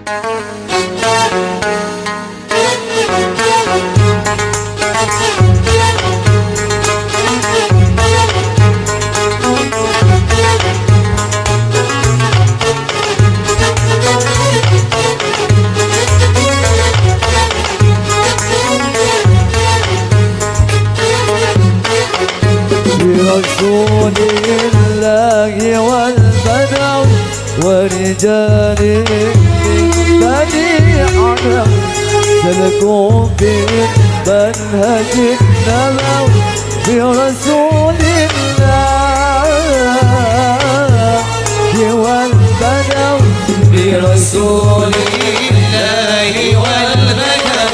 برسول الله والبدر ورجال من بني عرب سلكوا بالمنهج النبوي برسول الله والبدر برسول الله والبدر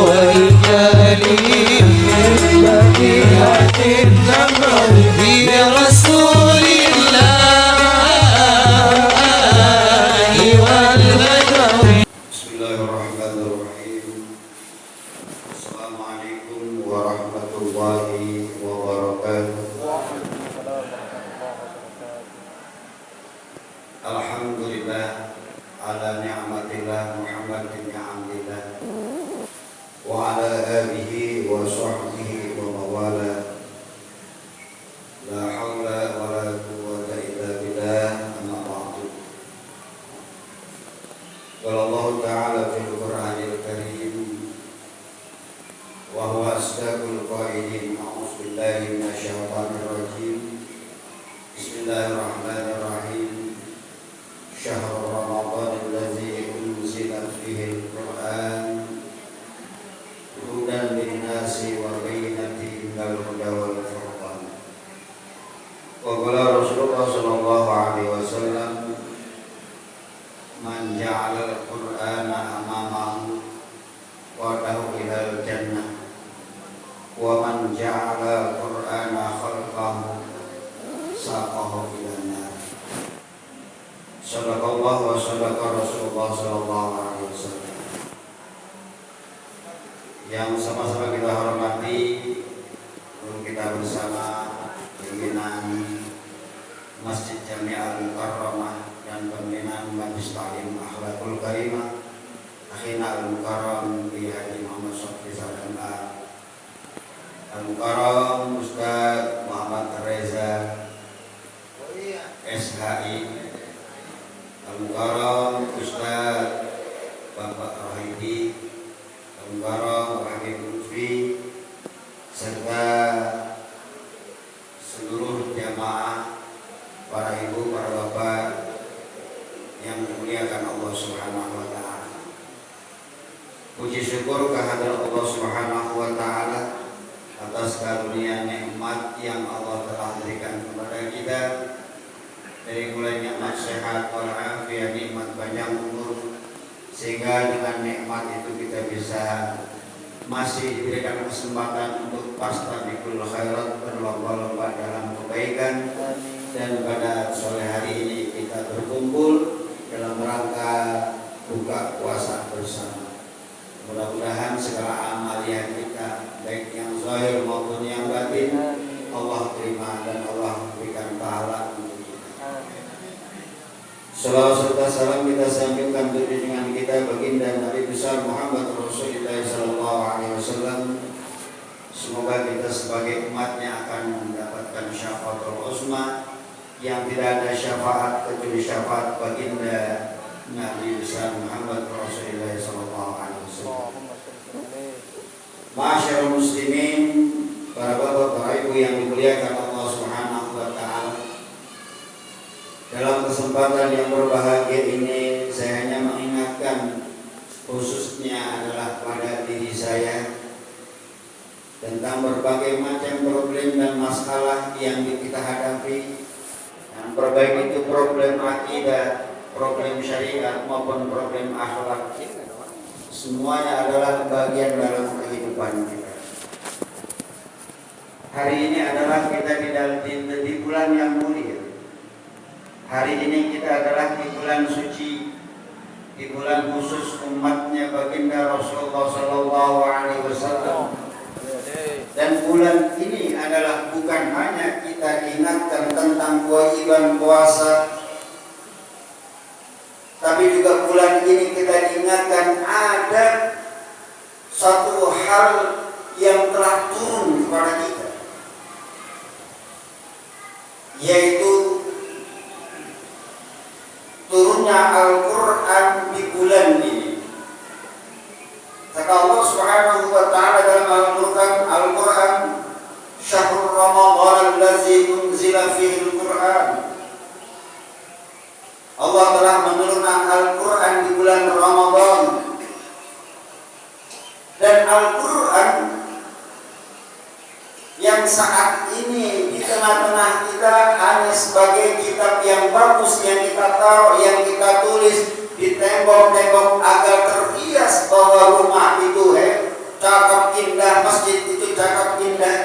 ورجال من بنية النبوي برسول الله والبدر. بسم الله الرحمن الرحيم. السلام عليكم ورحمة الله وبركاته. Alhamdulillah ala ni'matillah Muhammad bin Abdillah wa ala alihi wa sahbihi wa mawala. La hawla wa la quwwata illa billah, amma ba'du. Qala Allah ta'ala fil Qur'anil Karim wa huwa asdaqul qailin. A'udzu billahi minasy syaithanir rajim. Bismillahirrahmanirrahim. شهر رمضان الذي أنزل فيه القرآن هدى للناس وبينة من الهدى والفرقان. وقال رسول الله صلى الله عليه وسلم من جعل القرآن أمامه وله إلى الجنة ومن جعل القرآن خلفه ساقه إلى النار. Sadaqallah wa sadaqa Rasulullah sallallahu alaihi wasallam. Yang sama-sama kita hormati, kita bersama pimpinan Masjid Jami'ah Al-Mukarramah dan pimpinan Majlis Ta'lim Akhlaqul Karimah Akhina Al-Mukarram Bi Haji Muhammad Shafii Sadamah Al-Mukarram Ustaz Muhammad Reza SHI Al-Mukarram Ustaz Bapak Rohidi, Al-Mukarram Habib Lutfi, serta seluruh jamaah, para ibu, para bapak yang dimuliakan Allah Subhanahu wa ta'ala. Puji syukur kehadirat Allah Subhanahu wa ta'ala atas karunia nikmat yang Allah telah berikan kepada kita, dari mulai nikmat sehat, walafiat, nikmat panjang umur, sehingga dengan nikmat itu kita bisa masih diberikan kesempatan untuk fastabiqul khairat, berlomba-lomba dalam kebaikan. Dan pada sore hari ini kita berkumpul dalam rangka buka puasa bersama. Mudah-mudahan segala amalia kita, baik yang zahir maupun yang batin, Allah terima dan Allah berikan pahala. Salawat serta salam kita sanjungkan untuk junjungan kita baginda Nabi besar Muhammad Rasulullah sallallahu alaihi wasallam. Semoga kita sebagai umatnya akan mendapatkan syafaatul uzma yang tidak ada syafaat kecuali syafaat baginda Nabi besar Muhammad Rasulullah sallallahu alaihi wasallam. Ma'asyiral muslimin, para bapak, para ibu yang dimuliakan Allah Subhanahu wa ta'ala. Dalam kesempatan yang berbahagia ini, saya hanya mengingatkan khususnya adalah pada diri saya tentang berbagai macam problem dan masalah yang kita hadapi. Yang terbaik itu problem akidah, problem syariat maupun problem akhlak. Semuanya adalah bagian dalam kehidupan kita. Hari ini adalah kita di bulan yang mulia. Hari ini kita adalah di bulan suci, di bulan khusus umatnya baginda Rasulullah sallallahu alaihi wasallam. Dan bulan ini adalah bukan hanya kita ingatkan tentang kewajiban puasa, tapi juga bulan ini kita diingatkan ada satu hal yang telah turun kepada kita, yaitu turunnya Al-Quran di bulan ini. Kata Allah Subhanahu wa ta'ala dalam Al-Quran, Syahrul Ramadan allazi unzila fihi Al-Quran. Allah telah menurunkan Al-Quran di bulan Ramadan. Dan Al-Quran yang saat ini di tengah-tengah kita hanya sebagai kitab yang bagus yang kita taruh, yang kita tulis di tembok-tembok agar terhias bahwa rumah itu cakep indah, masjid itu cakep indah.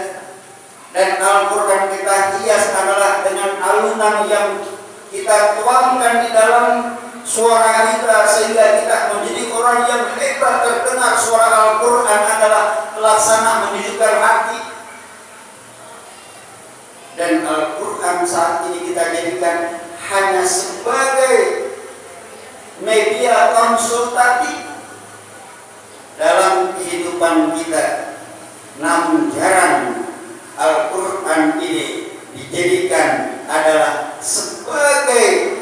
Dan Al-Quran kita hias adalah dengan alunan yang kita tuangkan di dalam suara kita, sehingga kita menjadi orang yang hebat. Terdengar suara Al-Quran adalah pelaksana menunjukkan hati. Dan Al-Quran saat ini kita jadikan hanya sebagai media konsultatif dalam kehidupan kita. Namun jarang Al-Quran ini dijadikan adalah sebagai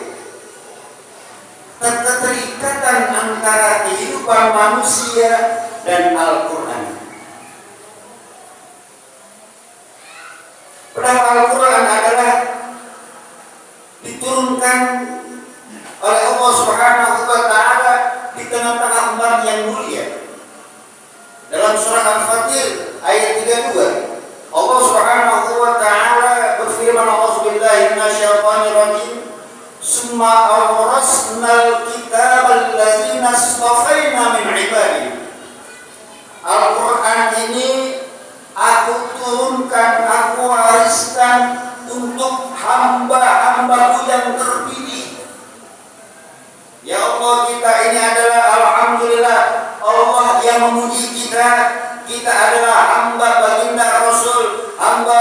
keterikatan antara kehidupan manusia dan Al-Quran. Padahal Al-Quran adalah diturunkan oleh Allah Subhanahu wa ta'ala di tengah-tengah umat yang mulia. Dalam surah Al-Fatir ayat 32, Allah Subhanahu wa ta'ala berfirman, "A'udzubillahi minasyaitonir rajim. Summa awrasnal kitabal ladzina istafaina min ibadina." Al-Quran ini aku turunkan, aku wariskan untuk hamba-hambaku yang terpilih. Ya Allah, kita ini adalah alhamdulillah Allah yang memuji kita. Kita adalah hamba baginda Rasul, hamba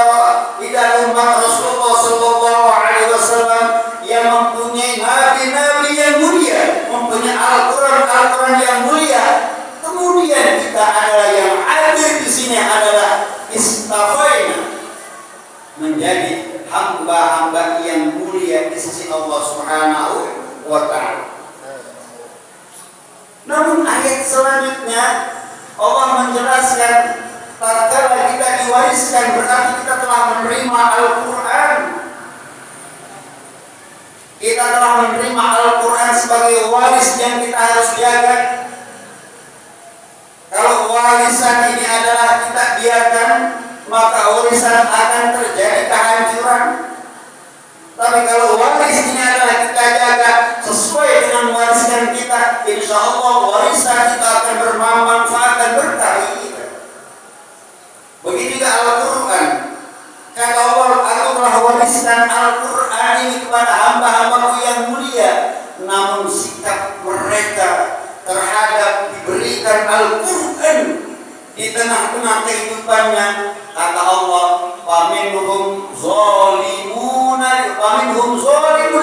tidak umat Rasulullah Sallallahu Alaihi Wasallam yang mempunyai nabi-nabi yang mulia, mempunyai Al-Quran yang mulia. Kemudian kita adalah yang hadir di sini adalah istafaina, menjadi hamba-hamba yang mulia di sisi Allah Subhanahu wa ta'ala. Namun ayat selanjutnya Allah menjelaskan, tatkala kita diwariskan berarti kita telah menerima Al-Quran. Kita telah menerima Al-Quran sebagai waris yang kita harus jaga. Kalau warisan ini adalah kita biarkan, maka warisan akan terjadi kehancuran. Tapi kalau waris ini adalah kita jaga sesuai dengan warisan kita, insya Allah warisan kita akan bermanfaat dan berkah bagi kita. Begitu juga Al-Quran. Kata Allah, aku telah wariskan Al-Quran ini kepada hamba-hambaku yang mulia. Namun sikap mereka terhadap diberikan Al-Quran di tengah-tengah kehidupannya, kata Allah, "Faminhum zalimun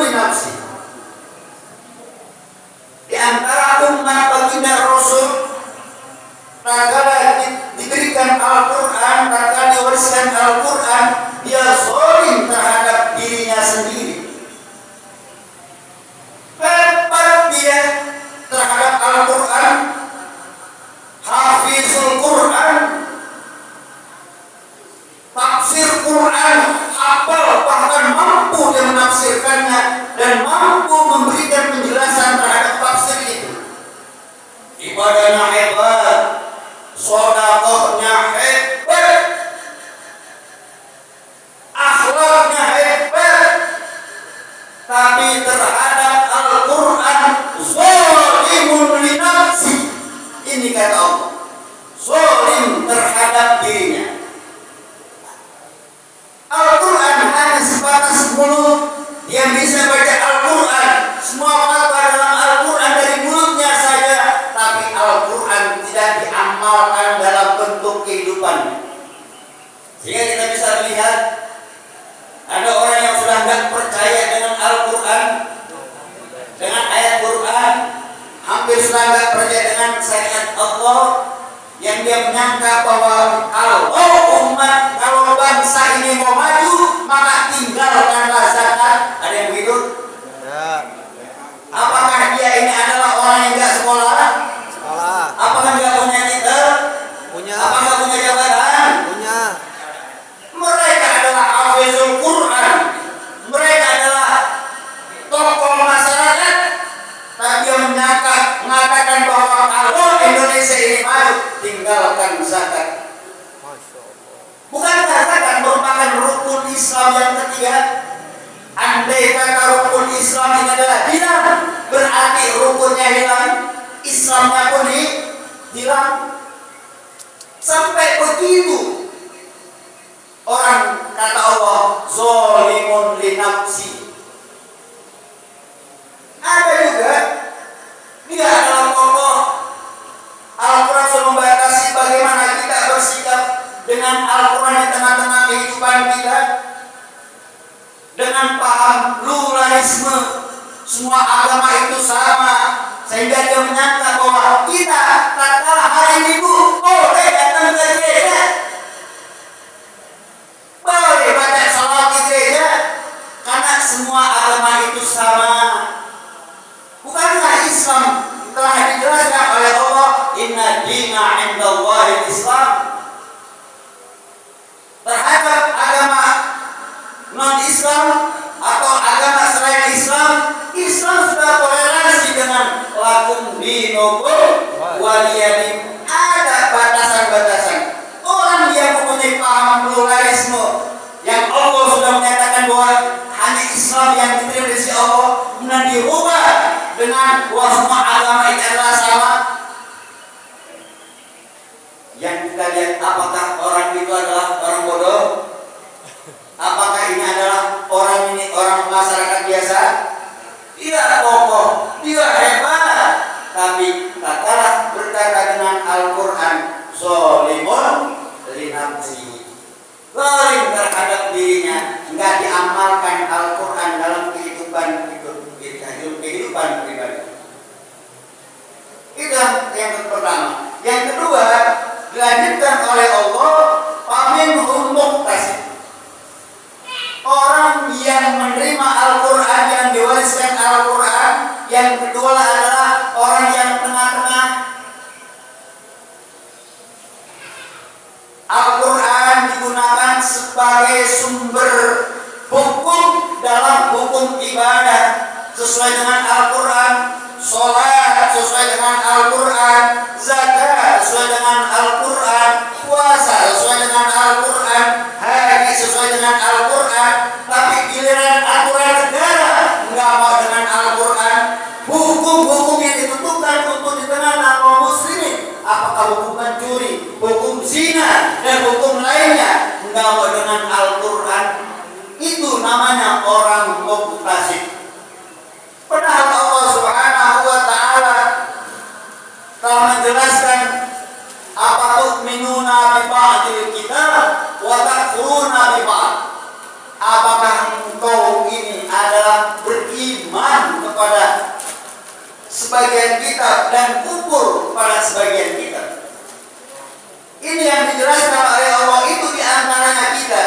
li nafsi." Di antara umat baginda Rasul, tatkala diberikan Al-Quran, tatkala diwariskan Al-Quran, dia zalim terhadap dirinya sendiri. Hebat dia terhadap Al-Quran, hafizul Quran, tafsir Quran, hafal, bahkan mampu dia menafsirkannya dan mampu memberikan penjelasan terhadap tafsir itu. Ibadahnya hebat, sedekahnya hebat, akhlaknya hebat, tapi terhadap Al-Quran zalimun li nafsi. Ini kata Allah, zalim terhadap dirinya. Al-Quran hanya sebatas mulut, yang bisa baca Al-Quran, semua kata dalam Al-Quran dari mulutnya saja, tapi Al-Quran sudah nggak percaya dengan syariat Allah, yang dia menyangka bahwa kalau bangsa ini mau maju maka tinggalkanlah zakat, ada yang begitu? Ya. Apakah dia ini adalah orang yang nggak sekolah? Sekolah. Apakah nggak punya titel? Punya. Apakah punya jabatan? Punya. Mereka adalah hafizul Quran, mereka adalah tokoh masyarakat, tapi dia mengatakan bahwa kalau Indonesia ini maju tinggalkan zakat. Bukankah zakat merupakan rukun Islam yang ketiga? Andai kata rukun Islam ini adalah hilang, berarti rukunnya hilang, Islamnya pun hilang. Sampai begitu orang kata Allah zolimun li nafsi. Ada juga dia adalah tokoh Al-Quran sudah membatasi bagaimana kita bersikap dengan Al-Quran di tengah-tengah kehidupan kita, dengan paham pluralisme, semua agama itu sama, sehingga dia menyangka bahwa kita tatkala hari Minggu boleh datang ke gereja, boleh baca salawat di gereja, karena semua agama itu sama. Bukankah Islam telah dijelaskan oleh Allah, inna dina indallahi Islam? Terhadap agama non-Islam atau agama selain Islam, Islam sudah toleransi dengan lakum dinukum waliyadin. Ada batasan-batasan. Orang yang mempunyai paham pluralisme, yang Allah sudah menyatakan bahwa hanya Islam yang diterima dari sisi Allah, kemudian dirubah dengan bahwa semua agama itu adalah sama. Yang kita lihat, apakah orang itu adalah orang bodoh? Apakah ini adalah orang masyarakat biasa? Dia kokoh, dia hebat, tapi tak kalah berkata dengan Al-Quran, zolimun li nafsi, zalim terhadap dirinya, enggak diamalkan Al-Quran dalam kehidupan pribadi. Itu yang pertama. Yang kedua, dilanjutkan oleh Allah, faminhum muqtasid. Orang yang menerima Al-Quran, yang diwariskan Al-Quran. Yang kedua adalah orang yang tengah-tengah. Al-Quran digunakan sebagai sumber hukum dalam hukum ibadah. Sesuai dengan Al-Quran, sholat sesuai dengan Al-Quran, zakat sesuai dengan Al-Quran, puasa sesuai dengan Al-Quran, haji sesuai dengan Al-Quran. Tapi giliran aturan negara nggak mau dengan Al-Quran, hukum-hukum yang ditentukan untuk di tengah kaum muslimin, apakah hukum pencuri, hukum zina dan hukum lainnya, nggak mau dengan Al-Quran. Itu namanya orang muqtasid. Padahal Allah Subhanahu wa taala telah menjelaskan, apa tu'minuna bi ba'dil kitab wa takfuruna bi ba'd. Apakah engkau ini adalah beriman kepada sebagian kitab dan kufur kepada sebagian kitab? Ini yang dijelaskan oleh Allah. Itu di antaranya kita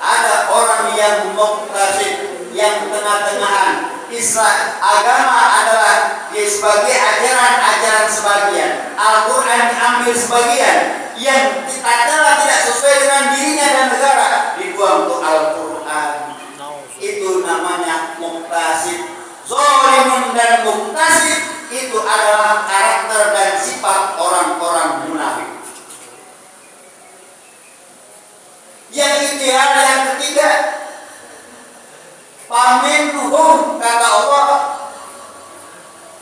ada orang yang muqtasid, yang tengah-tengahan. Islam agama adalah sebagai ajaran sebagian, Al-Quran diambil sebagian, yang tatkala tidak sesuai dengan dirinya dan negara dibuang untuk Al-Quran. Itu namanya muqtasid. Zalimun dan muqtasid itu adalah karakter dan sifat orang-orang munafik. Yang ideal yang ketiga, faminhum, kata Allah,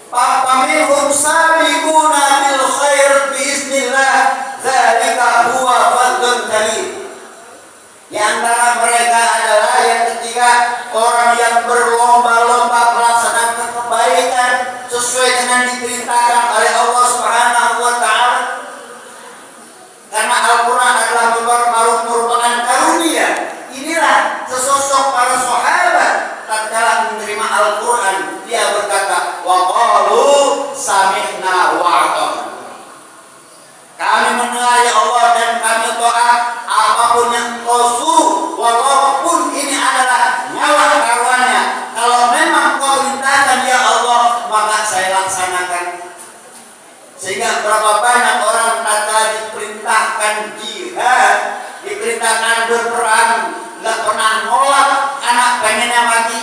faminhum sabiquna bil khair biiznillah, dzalika huwa fadlun kabir. Di antara mereka adalah yang ketiga, orang yang berlomba-lomba melaksanakan kebaikan sesuai dengan diperintahkan oleh Allah Subhanahu wa taala. Karena Al-Quran adalah merupakan karunia. Inilah sesosok para sahabat tatkala menerima Al-Quran, dia berkata, wa qalu sami'na laksanakan. Sehingga berapa banyak orang tatkala diperintahkan jihad, diperintahkan berperang, nggak pernah nolak anak pengennya mati.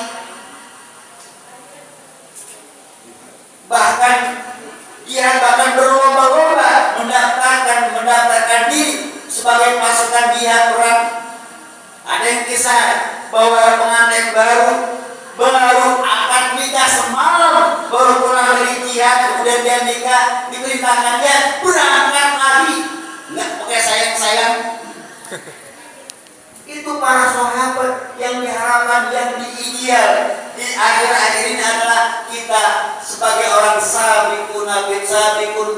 Bahkan jihad bahkan berlomba-lomba mendaftarkan diri sebagai pasukan jihad perang. Ada yang kisah bahwa pengantin baru akan nikah semalam, baru pulang dari jihad, kemudian dia nikah, diperintahkan dia berangkat lagi, nggak pakai sayang-sayang. Itu para sahabat yang diharapkan, yang diideal di akhir-akhir ini adalah kita sebagai orang sabiqun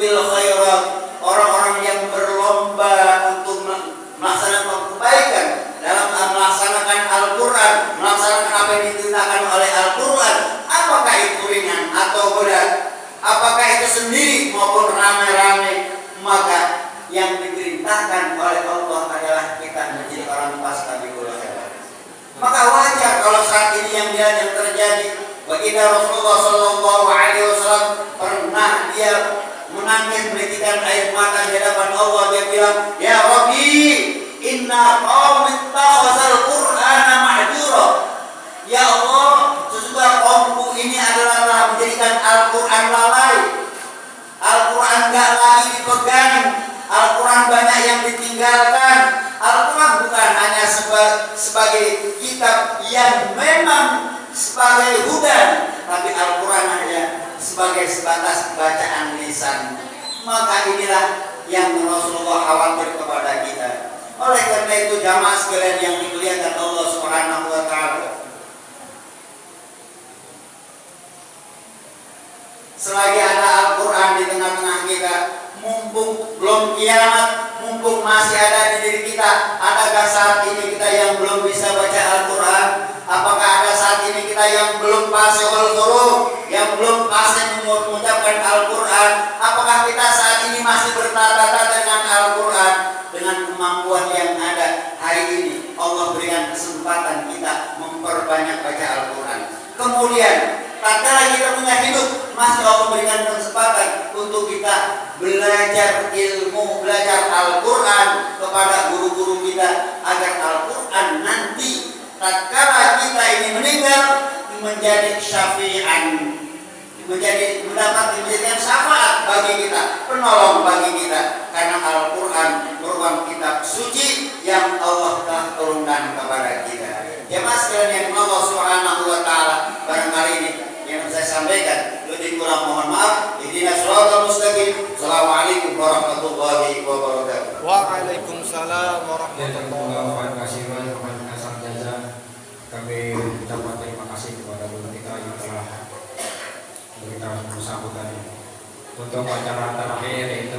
bil khairat, orang-orang yang berlomba untuk melaksanakan kebaikan dalam melaksanakan Al-Quran, melaksanakan apa yang diperintahkan oleh Al-Quran. Apakah itu ringan atau berat, apakah itu sendiri maupun rame-rame, maka yang diperintahkan oleh Allah adalah kita menjadi orang fastabiqul khairat. Maka wajar kalau saat ini yang terjadi. Baginda Rasulullah Shallallahu Alaihi Wasallam pernah dia menangis menitikan air mata di hadapan Allah. Dia bilang, ya Rabbi, inna qaumi ittakhazal Qur'ana mahjura. Ya Allah, sesungguhnya kaumku ini adalah telah menjadikan Al-Quran lalai. Al-Quran gak lagi dipegang. Al-Quran banyak yang ditinggalkan. Al-Quran bukan hanya sebagai kitab yang memang sebagai hudan, tapi Al-Quran hanya sebagai sebatas bacaan lisan. Maka inilah yang Rasulullah khawatir kepada kita. Oleh karena itu jamaah sekalian yang dimuliakan Allah Subhanahu wa taala, selagi ada Al-Quran di tengah-tengah kita, mumpung belum kiamat, mumpung masih ada di diri kita, adakah saat ini kita yang belum bisa baca Al-Quran? Apakah ada saat ini kita yang belum fasihul huruf, yang belum fasih mengucapkan Al-Quran? Apakah kita saat ini masih bertata-tata dengan Al-Quran? Dengan kemampuan yang ada hari ini, Allah berikan kesempatan kita memperbanyak baca Al-Quran. Kemudian tatkala kita punya hidup, masih Allah berikan kesempatan untuk kita belajar ilmu, belajar Al-Quran kepada guru-guru kita, agar Al-Quran nanti tatkala kita ini meninggal menjadi syafi'an, menjadikan syafaat bagi kita, penolong bagi kita, karena Al-Quran merupakan kitab suci yang Allah telah turunkan kepada kita. Jemaah sekalian yang Allah Subhanahu wa taala, barangkali ini yang saya sampaikan, lebih kurang mohon maaf. Ihdinas shiratal mustaqim. Assalamualaikum warahmatullahi wabarakatuh. Waalaikumsalam warahmatullahi wabarakatuh. Kami ucapkan terima kasih kepada guru kita yang telah memberikan sambutan untuk acara terakhir, yaitu